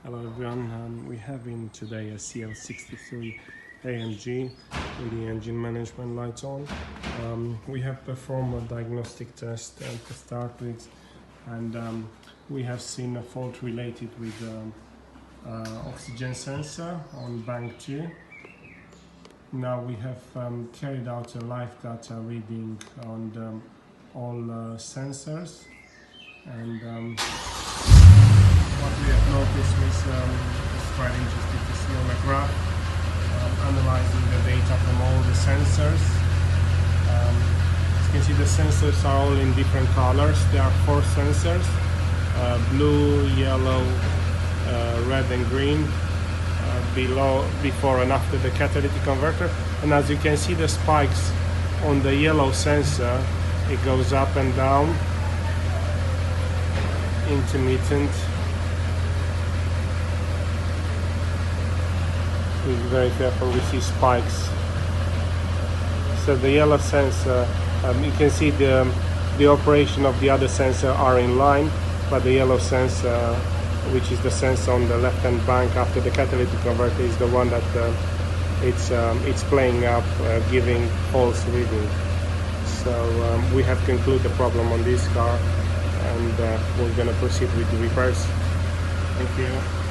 Hello everyone, we have in today a CL63 AMG with the engine management lights on. We have performed a diagnostic test to start with, and we have seen a fault related with oxygen sensor on bank 2. Now we have carried out a live data reading on all sensors, and what we have noticed was quite interesting to see on the graph, analyzing the data from all the sensors. As you can see, the sensors are all in different colors. There are 4 sensors, blue, yellow, red and green, before and after the catalytic converter. And as you can see, the spikes on the yellow sensor, it goes up and down, intermittent. Be very careful, we see spikes. So the yellow sensor, you can see the operation of the other sensor are in line, but the yellow sensor, which is the sensor on the left hand bank after the catalytic converter, is the one that it's playing up, giving false reading. So we have concluded the problem on this car, and we're going to proceed with the repairs. Thank you.